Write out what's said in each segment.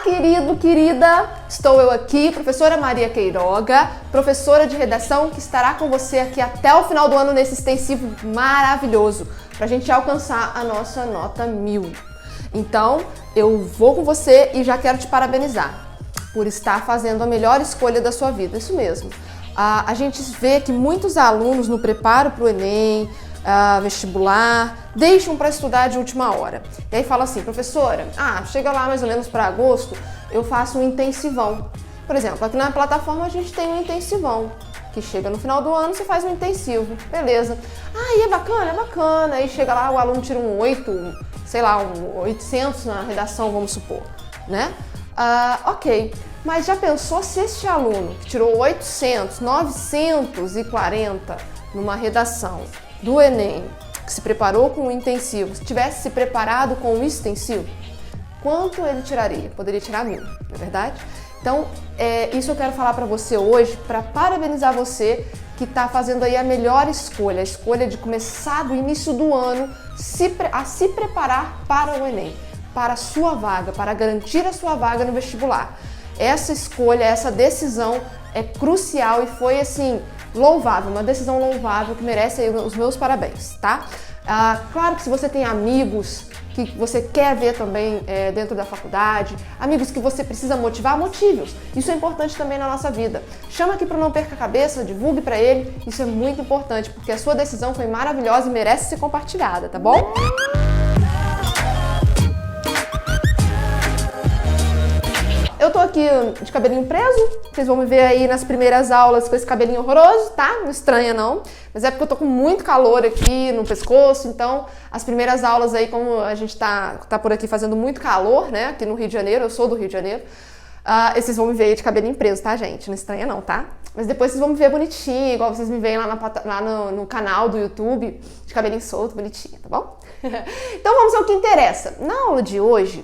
querido, querida! Estou eu aqui, professora Maria Queiroga, professora de redação que estará com você aqui até o final do ano nesse extensivo maravilhoso, para a gente alcançar a nossa nota 1000. Então, eu vou com você e já quero te parabenizar por estar fazendo a melhor escolha da sua vida, isso mesmo. A gente vê que muitos alunos no preparo para o Enem, vestibular, deixam para estudar de última hora. E aí fala assim, professora, chega lá mais ou menos para agosto, eu faço um intensivão. Por exemplo, aqui na plataforma a gente tem um intensivão, que chega no final do ano, você faz um intensivo, beleza. E é bacana. Aí chega lá, o aluno tira um 8, sei lá, um 800 na redação, vamos supor, né? Ok, mas já pensou se este aluno que tirou 800, 940 numa redação do Enem, que se preparou com o intensivo, se tivesse se preparado com o extensivo, quanto ele tiraria? Poderia tirar 1000, não é verdade? Então, isso eu quero falar para você hoje, para parabenizar você que está fazendo aí a melhor escolha, a escolha de começar do início do ano a se preparar para o Enem, para a sua vaga, para garantir a sua vaga no vestibular. Essa escolha, essa decisão é crucial e foi assim, louvável, uma decisão louvável que merece aí os meus parabéns, tá? Claro que se você tem amigos que você quer ver também dentro da faculdade, amigos que você precisa motivar, motive-os. Isso é importante também na nossa vida. Chama aqui para Não Perca a Cabeça, divulgue para ele, isso é muito importante, porque a sua decisão foi maravilhosa e merece ser compartilhada, tá bom? Eu tô aqui de cabelinho preso, vocês vão me ver aí nas primeiras aulas com esse cabelinho horroroso, tá? Não estranha não, mas é porque eu tô com muito calor aqui no pescoço, então as primeiras aulas aí, como a gente tá por aqui fazendo muito calor, né? Aqui no Rio de Janeiro, eu sou do Rio de Janeiro, vocês vão me ver aí de cabelinho preso, tá, gente? Não estranha não, tá? Mas depois vocês vão me ver bonitinho, igual vocês me veem lá no canal do YouTube, de cabelinho solto, bonitinho, tá bom? Então vamos ao que interessa. Na aula de hoje,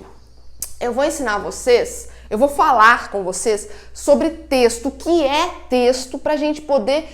eu vou ensinar vocês, eu vou falar com vocês sobre texto, o que é texto, para a gente poder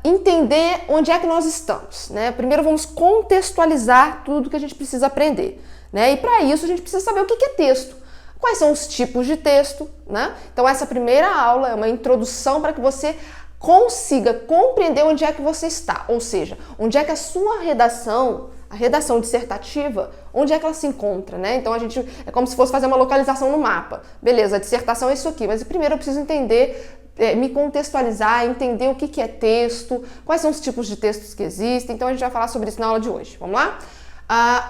entender onde é que nós estamos, né? Primeiro vamos contextualizar tudo que a gente precisa aprender, né? E para isso a gente precisa saber o que é texto, quais são os tipos de texto, né? Então essa primeira aula é uma introdução para que você consiga compreender onde é que você está, ou seja, onde é que a sua redação, a redação dissertativa, onde é que ela se encontra, né? Então é como se fosse fazer uma localização no mapa. Beleza, a dissertação é isso aqui, mas primeiro eu preciso entender, me contextualizar, entender o que é texto, quais são os tipos de textos que existem. Então a gente vai falar sobre isso na aula de hoje. Vamos lá?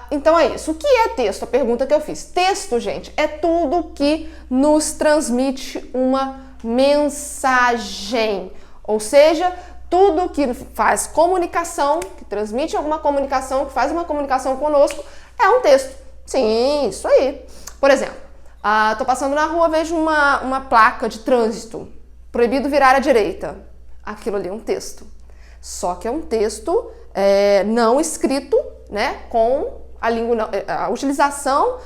Então é isso. O que é texto? A pergunta que eu fiz. Texto, gente, é tudo que nos transmite uma mensagem, ou seja, tudo que faz comunicação, que transmite alguma comunicação, que faz uma comunicação conosco, é um texto. Sim, isso aí. Por exemplo, tô passando na rua, vejo uma placa de trânsito, proibido virar à direita. Aquilo ali é um texto. Só que é um texto não escrito, né, com a utilização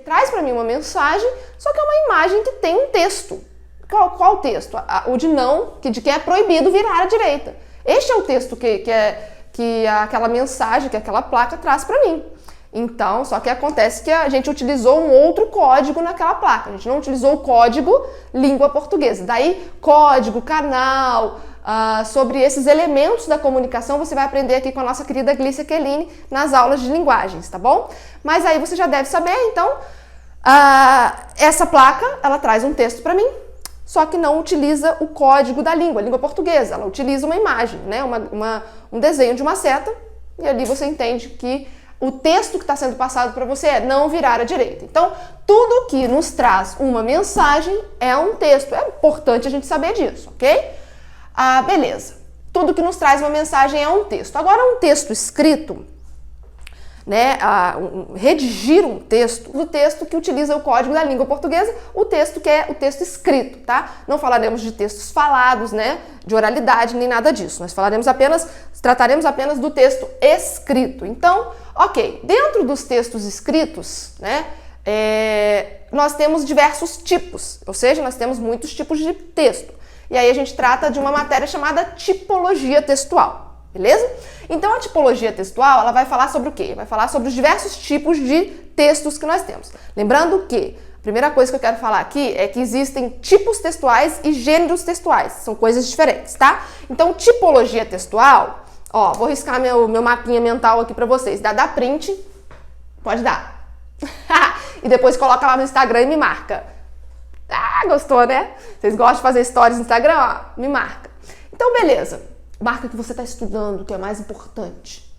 traz para mim uma mensagem, só que é uma imagem que tem um texto. Qual o texto? O de que é proibido virar à direita. Este é o texto que aquela mensagem, que aquela placa traz para mim. Então, só que acontece que a gente utilizou um outro código naquela placa. A gente não utilizou o código língua portuguesa. Daí, código, canal, sobre esses elementos da comunicação, você vai aprender aqui com a nossa querida Glícia Quelini nas aulas de linguagens, tá bom? Mas aí você já deve saber, então, essa placa, ela traz um texto para mim, só que não utiliza o código da língua, a língua portuguesa. Ela utiliza uma imagem, né? Um desenho de uma seta, e ali você entende que o texto que está sendo passado para você é não virar à direita. Então, tudo que nos traz uma mensagem é um texto. É importante a gente saber disso, ok? Beleza. Tudo que nos traz uma mensagem é um texto. Agora, um texto escrito, né, redigir um texto, do texto que utiliza o código da língua portuguesa, o texto que é o texto escrito, tá? Não falaremos de textos falados, né, de oralidade, nem nada disso. Nós trataremos apenas do texto escrito. Então, ok, dentro dos textos escritos, né, nós temos diversos tipos, ou seja, nós temos muitos tipos de texto. E aí a gente trata de uma matéria chamada tipologia textual. Beleza? Então a tipologia textual, ela vai falar sobre o quê? Vai falar sobre os diversos tipos de textos que nós temos. Lembrando que a primeira coisa que eu quero falar aqui é que existem tipos textuais e gêneros textuais. São coisas diferentes, tá? Então, tipologia textual, ó, vou riscar meu mapinha mental aqui pra vocês. Dá print, pode dar. E depois coloca lá no Instagram e me marca. Ah, gostou, né? Vocês gostam de fazer stories no Instagram? Ó, me marca. Então, beleza. Marca que você tá estudando, que é mais importante.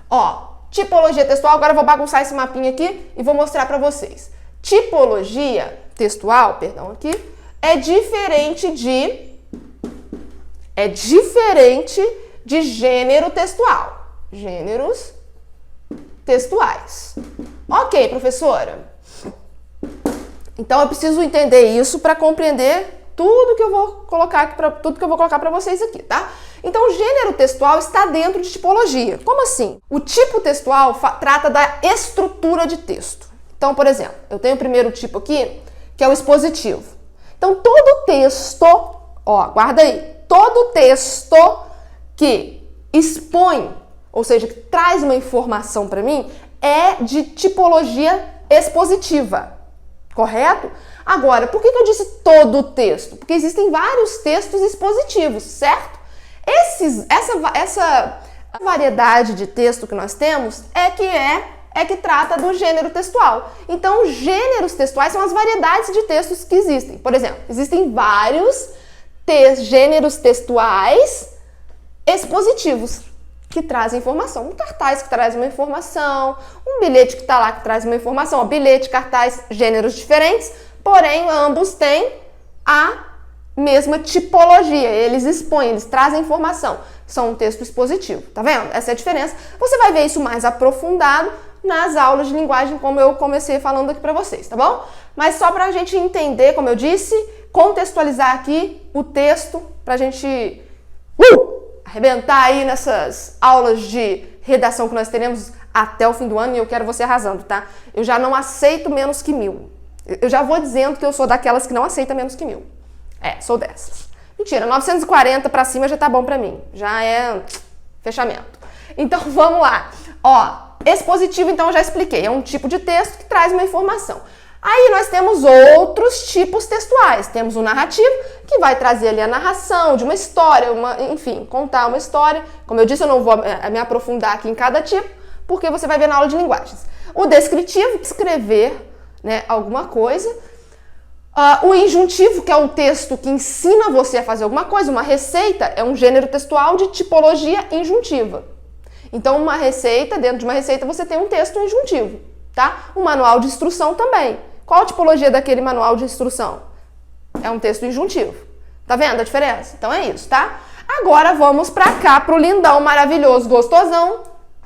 Ó, tipologia textual, agora eu vou bagunçar esse mapinha aqui e vou mostrar pra vocês. Tipologia textual, perdão, aqui, é diferente de gênero textual. Gêneros textuais. Ok, professora. Então eu preciso entender isso para compreender tudo que eu vou colocar para vocês aqui, tá? Então, o gênero textual está dentro de tipologia. Como assim? O tipo textual trata da estrutura de texto. Então, por exemplo, eu tenho o primeiro tipo aqui, que é o expositivo. Então, todo texto, ó, guarda aí, todo texto que expõe, ou seja, que traz uma informação para mim, é de tipologia expositiva, correto? Agora, por que eu disse todo o texto? Porque existem vários textos expositivos, certo? Essa variedade de texto que nós temos é que trata do gênero textual. Então, gêneros textuais são as variedades de textos que existem. Por exemplo, existem vários gêneros textuais expositivos que trazem informação. Um cartaz que traz uma informação, um bilhete que está lá que traz uma informação. Ó, bilhete, cartaz, gêneros diferentes, porém ambos têm a mesma tipologia. Eles expõem, eles trazem informação. São um texto expositivo, tá vendo? Essa é a diferença. Você vai ver isso mais aprofundado nas aulas de linguagem, como eu comecei falando aqui pra vocês, tá bom? Mas só pra gente entender, como eu disse, contextualizar aqui o texto, pra gente arrebentar aí nessas aulas de redação que nós teremos até o fim do ano, e eu quero você arrasando, tá? Eu já não aceito menos que 1000. Eu já vou dizendo que eu sou daquelas que não aceita menos que 1000. É, sou dessas. Mentira, 940 pra cima já tá bom pra mim. Já é fechamento. Então, vamos lá. Ó, expositivo, então, eu já expliquei. É um tipo de texto que traz uma informação. Aí nós temos outros tipos textuais. Temos o narrativo, que vai trazer ali a narração de uma história, enfim, contar uma história. Como eu disse, eu não vou me aprofundar aqui em cada tipo, porque você vai ver na aula de linguagens. O descritivo, escrever, né, alguma coisa. O injuntivo, que é um texto que ensina você a fazer alguma coisa, uma receita, é um gênero textual de tipologia injuntiva. Então, uma receita, dentro de uma receita, você tem um texto injuntivo, tá? O manual de instrução também. Qual a tipologia daquele manual de instrução? É um texto injuntivo. Tá vendo a diferença? Então é isso, tá? Agora vamos pra cá, pro lindão, maravilhoso, gostosão,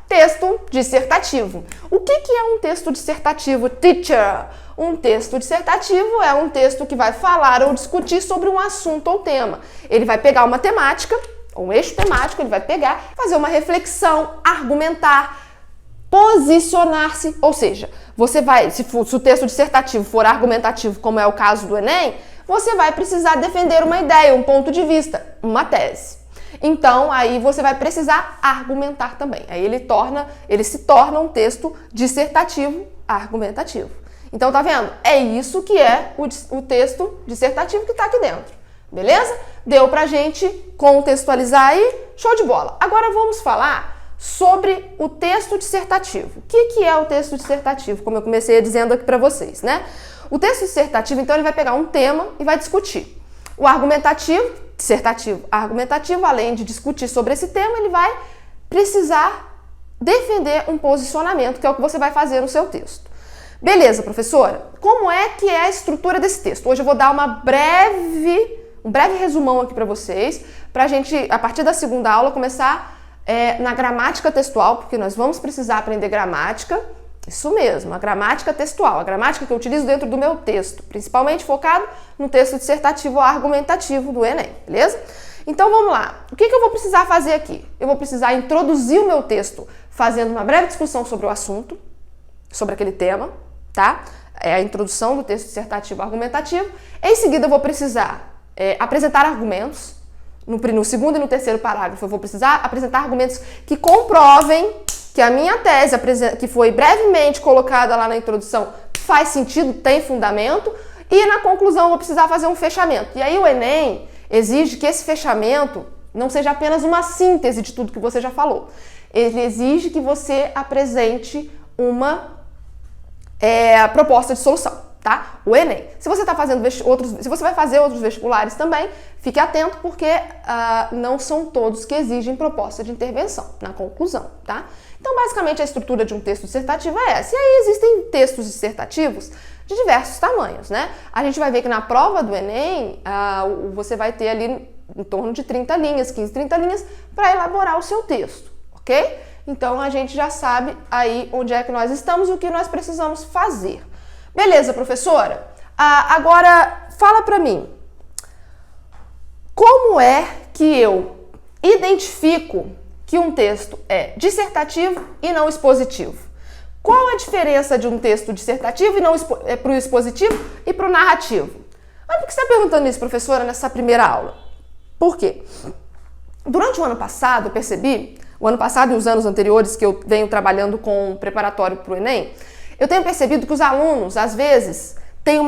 texto dissertativo. O que é um texto dissertativo, teacher? Um texto dissertativo é um texto que vai falar ou discutir sobre um assunto ou tema. Ele vai pegar uma temática, um eixo temático, ele vai pegar, fazer uma reflexão, argumentar, posicionar-se, ou seja, você vai, se o texto dissertativo for argumentativo, como é o caso do Enem, você vai precisar defender uma ideia, um ponto de vista, uma tese. Então, aí você vai precisar argumentar também. Aí ele se torna um texto dissertativo argumentativo. Então, tá vendo? É isso que é o texto dissertativo que tá aqui dentro. Beleza? Deu pra gente contextualizar aí? Show de bola! Agora vamos falar sobre o texto dissertativo. O que é o texto dissertativo? Como eu comecei dizendo aqui pra vocês, né? O texto dissertativo, então, ele vai pegar um tema e vai discutir. O dissertativo argumentativo, além de discutir sobre esse tema, ele vai precisar defender um posicionamento, que é o que você vai fazer no seu texto. Beleza, professora? Como é que é a estrutura desse texto? Hoje eu vou dar um breve resumão aqui para vocês, para a gente, a partir da segunda aula, começar na gramática textual, porque nós vamos precisar aprender gramática. Isso mesmo, a gramática textual, a gramática que eu utilizo dentro do meu texto, principalmente focado no texto dissertativo ou argumentativo do Enem, beleza? Então vamos lá, o que eu vou precisar fazer aqui? Eu vou precisar introduzir o meu texto fazendo uma breve discussão sobre o assunto, sobre aquele tema, tá? É a introdução do texto dissertativo argumentativo. Em seguida eu vou precisar apresentar argumentos. No segundo e no terceiro parágrafo eu vou precisar apresentar argumentos que comprovem que a minha tese, que foi brevemente colocada lá na introdução, faz sentido, tem fundamento, e na conclusão eu vou precisar fazer um fechamento. E aí o Enem exige que esse fechamento não seja apenas uma síntese de tudo que você já falou. Ele exige que você apresente uma proposta de solução, tá? O Enem. Se você tá fazendo se você vai fazer outros vestibulares também, fique atento porque não são todos que exigem proposta de intervenção na conclusão, tá? Então, basicamente, a estrutura de um texto dissertativo é essa. E aí existem textos dissertativos de diversos tamanhos, né? A gente vai ver que na prova do Enem, você vai ter ali em torno de 30 linhas, 15, 30 linhas, para elaborar o seu texto, ok? Então, a gente já sabe aí onde é que nós estamos e o que nós precisamos fazer. Beleza, professora? Agora, fala para mim, como é que eu identifico que um texto é dissertativo e não expositivo? Qual a diferença de um texto dissertativo e não para o expositivo e para o narrativo? Por que você está perguntando isso, professora, nessa primeira aula? Por quê? Durante o ano passado, eu percebi, o ano passado e os anos anteriores que eu venho trabalhando com o preparatório para o Enem, eu tenho percebido que os alunos, às vezes, têm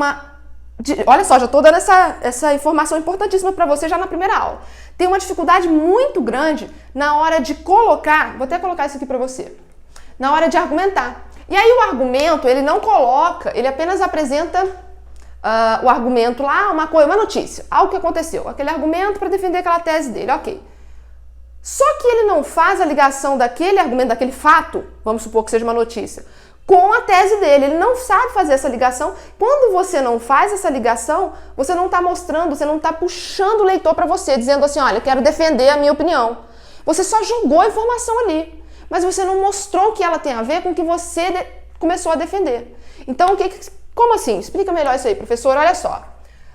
olha só, já estou dando essa informação importantíssima para você já na primeira aula. Tem uma dificuldade muito grande na hora de colocar, vou até colocar isso aqui para você, na hora de argumentar. E aí o argumento, ele não coloca, ele apenas apresenta o argumento lá, uma notícia, algo que aconteceu, aquele argumento para defender aquela tese dele, ok. Só que ele não faz a ligação daquele argumento, daquele fato, vamos supor que seja uma notícia, com a tese dele. Ele não sabe fazer essa ligação. Quando você não faz essa ligação, você não está mostrando, você não está puxando o leitor para você, dizendo assim, olha, eu quero defender a minha opinião. Você só jogou a informação ali, mas você não mostrou o que ela tem a ver com o que você começou a defender. Então, como assim? Explica melhor isso aí, professor. Olha só.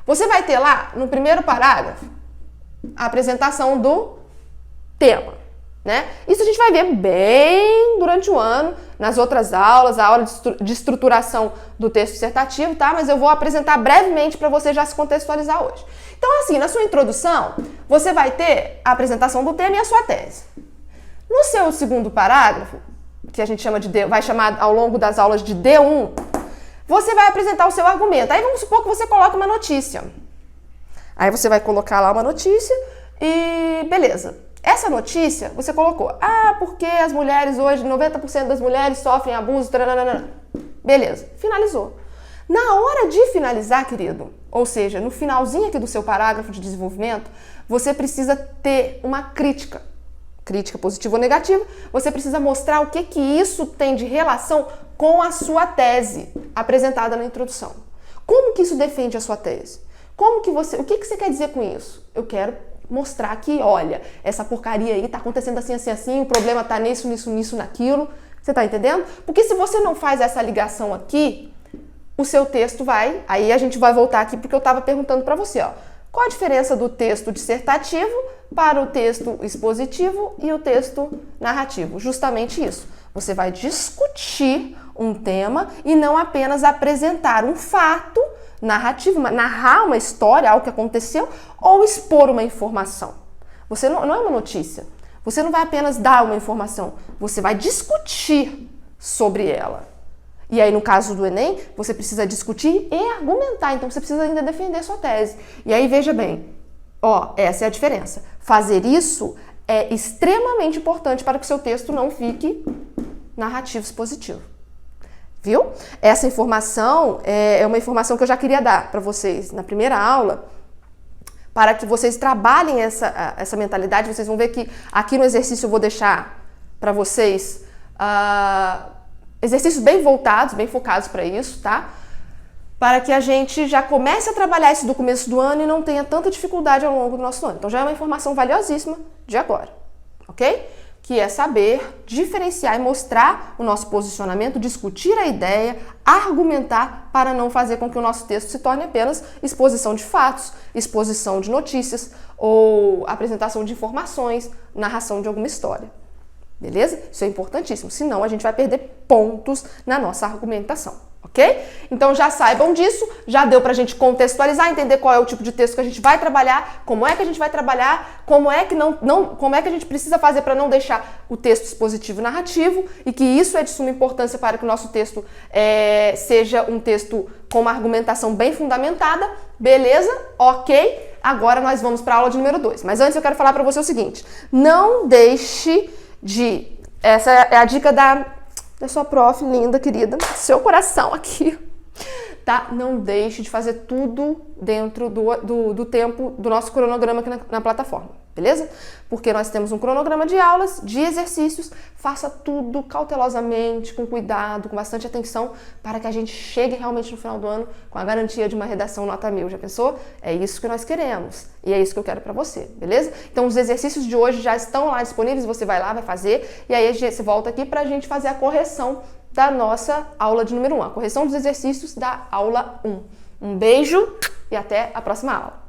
Você vai ter lá, no primeiro parágrafo, a apresentação do tema, né? Isso a gente vai ver bem durante o ano, nas outras aulas, a aula de estruturação do texto dissertativo, tá? Mas eu vou apresentar brevemente para você já se contextualizar hoje. Então, assim, na sua introdução, você vai ter a apresentação do tema e a sua tese. No seu segundo parágrafo, que a gente chama vai chamar ao longo das aulas de D1, você vai apresentar o seu argumento. Aí vamos supor que você coloca uma notícia. Aí você vai colocar lá uma notícia e beleza. Essa notícia, você colocou, porque as mulheres hoje, 90% das mulheres sofrem abuso, taranana. Beleza, finalizou. Na hora de finalizar, querido, ou seja, no finalzinho aqui do seu parágrafo de desenvolvimento, você precisa ter uma crítica positiva ou negativa, você precisa mostrar o que isso tem de relação com a sua tese apresentada na introdução. Como que isso defende a sua tese? O que você quer dizer com isso? Eu quero mostrar que, olha, essa porcaria aí tá acontecendo assim, o problema tá nisso, naquilo. Você tá entendendo? Porque se você não faz essa ligação aqui, o seu texto aí a gente vai voltar aqui porque eu tava perguntando para você, ó. Qual a diferença do texto dissertativo para o texto expositivo e o texto narrativo? Justamente isso. Você vai discutir um tema e não apenas apresentar um fato narrativo, narrar uma história, algo que aconteceu, ou expor uma informação. Você não é uma notícia. Você não vai apenas dar uma informação, você vai discutir sobre ela. E aí, no caso do Enem, você precisa discutir e argumentar, então você precisa ainda defender sua tese. E aí, veja bem, essa é a diferença. Fazer isso é extremamente importante para que o seu texto não fique narrativo expositivo. Viu? Essa informação é uma informação que eu já queria dar para vocês na primeira aula, para que vocês trabalhem essa mentalidade. Vocês vão ver que aqui no exercício eu vou deixar para vocês exercícios bem voltados, bem focados para isso, tá? Para que a gente já comece a trabalhar isso do começo do ano e não tenha tanta dificuldade ao longo do nosso ano. Então já é uma informação valiosíssima de agora, ok? Que é saber diferenciar e mostrar o nosso posicionamento, discutir a ideia, argumentar para não fazer com que o nosso texto se torne apenas exposição de fatos, exposição de notícias ou apresentação de informações, narração de alguma história. Beleza? Isso é importantíssimo, senão a gente vai perder pontos na nossa argumentação, ok? Então já saibam disso, já deu pra gente contextualizar, entender qual é o tipo de texto que a gente vai trabalhar, como é que a gente vai trabalhar, como é que a gente precisa fazer para não deixar o texto expositivo e narrativo, e que isso é de suma importância para que o nosso texto seja um texto com uma argumentação bem fundamentada, beleza? Ok? Agora nós vamos para a aula de número 2. Mas antes eu quero falar para você o seguinte, não deixe de... Essa é a dica da sua prof, linda, querida, seu coração aqui, tá? Não deixe de fazer tudo dentro do tempo do nosso cronograma aqui na plataforma, beleza? Porque nós temos um cronograma de aulas, de exercícios, faça tudo cautelosamente, com cuidado, com bastante atenção, para que a gente chegue realmente no final do ano com a garantia de uma redação nota 1000, já pensou? É isso que nós queremos, e é isso que eu quero para você, beleza? Então os exercícios de hoje já estão lá disponíveis, você vai lá, vai fazer, e aí você volta aqui para a gente fazer a correção da nossa aula de número 1, a correção dos exercícios da aula 1. Um beijo e até a próxima aula.